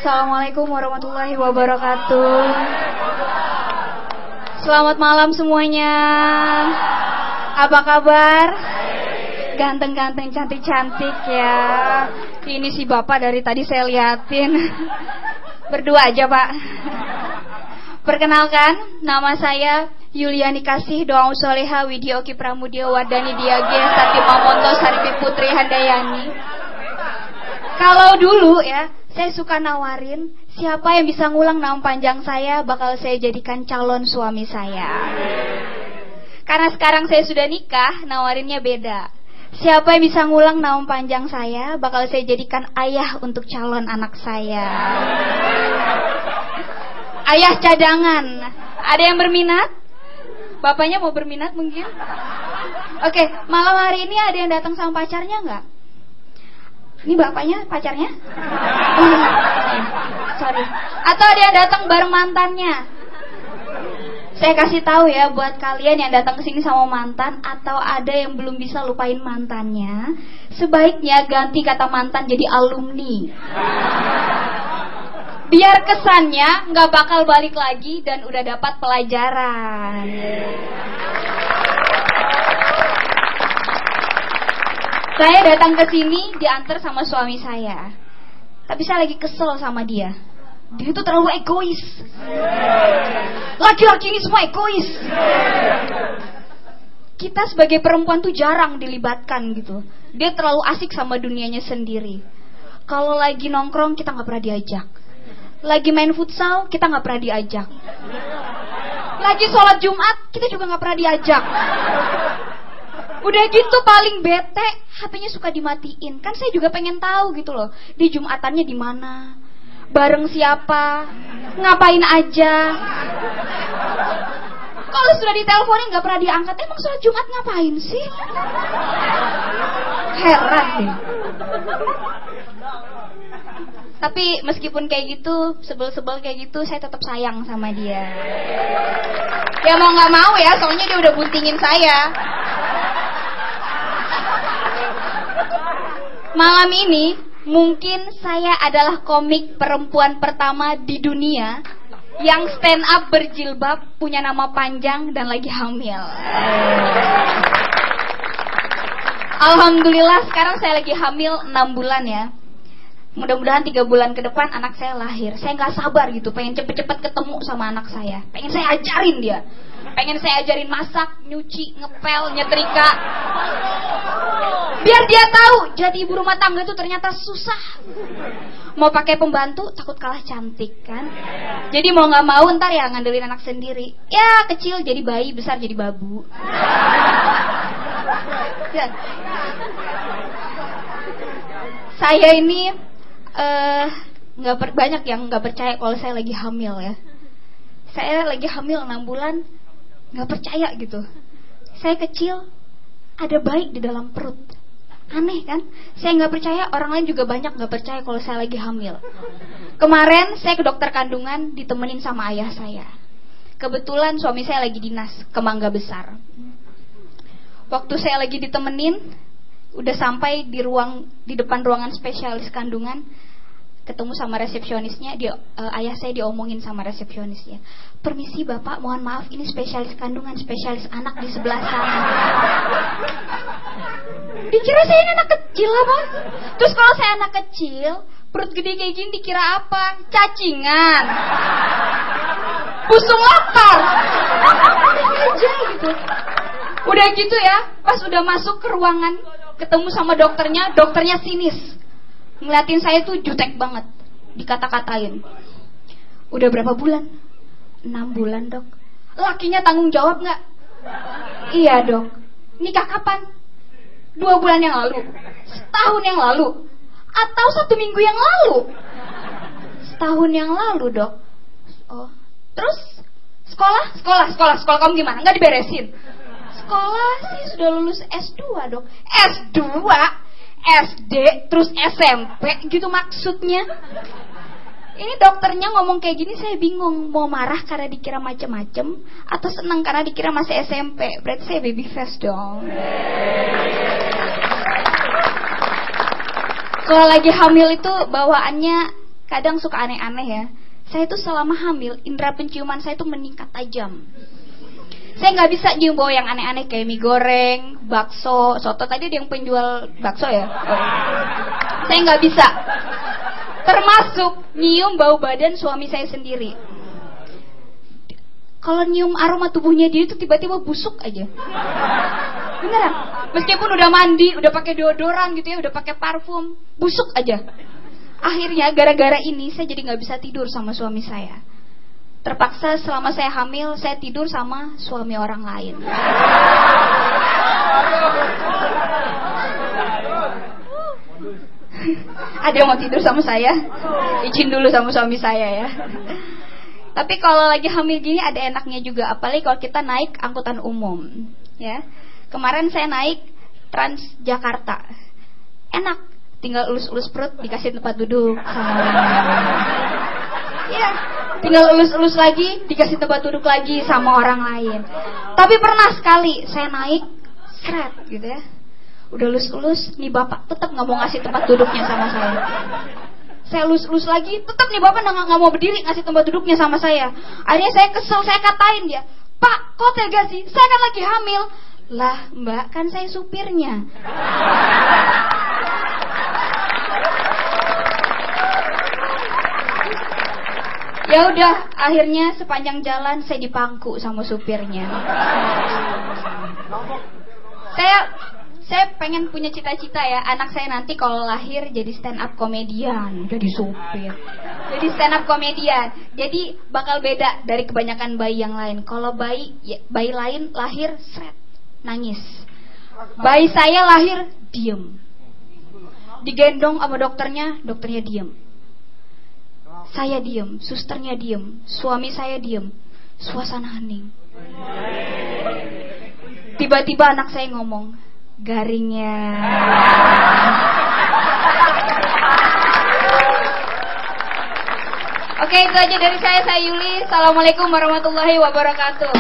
Assalamualaikum warahmatullahi wabarakatuh. Selamat malam semuanya. Apa kabar? Ganteng-ganteng, cantik-cantik ya. Ini si bapak dari tadi saya liatin. Berdua aja pak. Perkenalkan, nama saya Yuliani Kasih Doang Soleha Widyoki Pramudia Wardani Diage Sati Mamonto Saripi Putri Handayani. Kalau dulu ya, saya suka nawarin siapa yang bisa ngulang nama panjang saya bakal saya jadikan calon suami saya. Karena sekarang saya sudah nikah, nawarinnya beda. Siapa yang bisa ngulang nama panjang saya bakal saya jadikan ayah untuk calon anak saya. Ayah cadangan. Ada yang berminat? Bapaknya mau berminat mungkin? Oke, malam hari ini ada yang datang sama pacarnya nggak? Ini bapaknya, pacarnya? Sorry. Atau ada yang datang bareng mantannya? Saya kasih tahu ya buat kalian yang datang ke sini sama mantan atau ada yang belum bisa lupain mantannya, sebaiknya ganti kata mantan jadi alumni. Biar kesannya nggak bakal balik lagi dan udah dapat pelajaran. Saya datang ke sini diantar sama suami saya. Tapi saya lagi kesel sama dia. Dia itu terlalu egois. Laki-laki ini semua egois. Kita sebagai perempuan tuh jarang dilibatkan gitu. Dia terlalu asik sama dunianya sendiri. Kalau lagi nongkrong kita nggak pernah diajak. Lagi main futsal kita nggak pernah diajak. Lagi sholat Jumat kita juga nggak pernah diajak. Udah gitu paling bete, HP-nya suka dimatiin. Kan saya juga pengen tahu gitu loh, di Jumatannya di mana, bareng siapa, ngapain aja. Kalau sudah diteleponin nggak pernah diangkat, emang sholat Jumat ngapain sih? Heran deh. Tapi meskipun kayak gitu, sebel-sebel kayak gitu, saya tetap sayang sama dia. Ya mau nggak mau ya, soalnya dia udah buntingin saya. Malam ini mungkin saya adalah komik perempuan pertama di dunia yang stand up berjilbab, punya nama panjang dan lagi hamil. Alhamdulillah sekarang saya lagi hamil 6 bulan ya. Mudah-mudahan 3 bulan ke depan anak saya lahir. Saya gak sabar gitu, pengen cepet-cepet ketemu sama anak saya. Pengen saya ajarin dia. Pengen saya ajarin masak, nyuci, ngepel, nyetrika. Biar dia tahu jadi ibu rumah tangga itu ternyata susah. Mau pakai pembantu takut kalah cantik kan. Jadi mau gak mau ntar ya ngandelin anak sendiri. Ya kecil jadi bayi, besar jadi babu. Saya ini banyak yang nggak percaya kalau saya lagi hamil ya. Saya lagi hamil 6 bulan, nggak percaya gitu. Saya kecil, ada bayi di dalam perut. Aneh kan? Saya nggak percaya, orang lain juga banyak nggak percaya kalau saya lagi hamil. Kemarin saya ke dokter kandungan ditemenin sama ayah saya. Kebetulan suami saya lagi dinas ke Mangga Besar. Waktu saya lagi ditemenin, udah sampai di depan ruangan spesialis kandungan, ketemu sama resepsionisnya, ayah saya diomongin sama resepsionisnya. Permisi bapak, mohon maaf, ini spesialis kandungan, spesialis anak di sebelah sana. Dikira saya ini anak kecil apa? Terus kalau saya anak kecil, perut gede kayak gini dikira apa? Cacingan, busung lapar aja gitu. Udah gitu ya, pas udah masuk ke ruangan, ketemu sama dokternya, dokternya sinis. Ngeliatin saya tuh jutek banget. Dikata-katain. Udah berapa bulan? 6 bulan dok. Lakinya tanggung jawab gak? Iya dok. Nikah kapan? 2 bulan yang lalu? Setahun yang lalu? Atau 1 minggu yang lalu? Setahun yang lalu dok. Oh. Terus? Sekolah kamu gimana? Gak diberesin? Sekolah sih sudah lulus S2 dok. S2? SD terus SMP gitu maksudnya. Ini dokternya ngomong kayak gini saya bingung. Mau marah karena dikira macem-macem atau senang karena dikira masih SMP. Berarti saya baby face dong. Kalau lagi hamil itu bawaannya kadang suka aneh-aneh ya. Saya tuh selama hamil, indera penciuman saya tuh meningkat tajam. Saya nggak bisa nyium bau yang aneh-aneh kayak mie goreng, bakso, soto. Tadi ada yang penjual bakso ya. Saya nggak bisa. Termasuk nyium bau badan suami saya sendiri. Kalau nyium aroma tubuhnya dia itu tiba-tiba busuk aja. Beneran. Meskipun udah mandi, udah pakai deodoran gitu ya, udah pakai parfum, busuk aja. Akhirnya gara-gara ini saya jadi nggak bisa tidur sama suami saya. Terpaksa selama saya hamil, saya tidur sama suami orang lain. Ada yang mau tidur sama saya? Izin dulu sama suami saya ya. Tapi kalau lagi hamil gini ada enaknya juga, apalagi kalau kita naik angkutan umum, ya. Kemarin saya naik Transjakarta, enak, tinggal elus-elus perut dikasih tempat duduk sama orang lain. Ya, tinggal elus-elus lagi dikasih tempat duduk lagi sama orang lain. Tapi pernah sekali saya naik, seret gitu ya, udah elus-elus, nih bapak tetap nggak mau ngasih tempat duduknya sama saya. Saya lus-lus lagi, tetap nih bapak nggak mau berdiri ngasih tempat duduknya sama saya. Akhirnya saya kesel, saya katain dia, Pak, kok tega sih? Saya kan lagi hamil. Lah mbak, kan saya supirnya. Ya udah, akhirnya sepanjang jalan saya dipangku sama supirnya. Saya pengen punya cita-cita ya, anak saya nanti kalau lahir jadi stand up komedian, jadi supir, jadi stand up komedian. Jadi bakal beda dari kebanyakan bayi yang lain. Kalau bayi lain lahir seret, nangis. Bayi saya lahir diem, digendong sama dokternya diem. Saya diem, susternya diem, suami saya diem, suasana hening. Tiba-tiba anak saya ngomong, garingnya. Oke, itu aja dari saya Yuli. Assalamualaikum warahmatullahi wabarakatuh.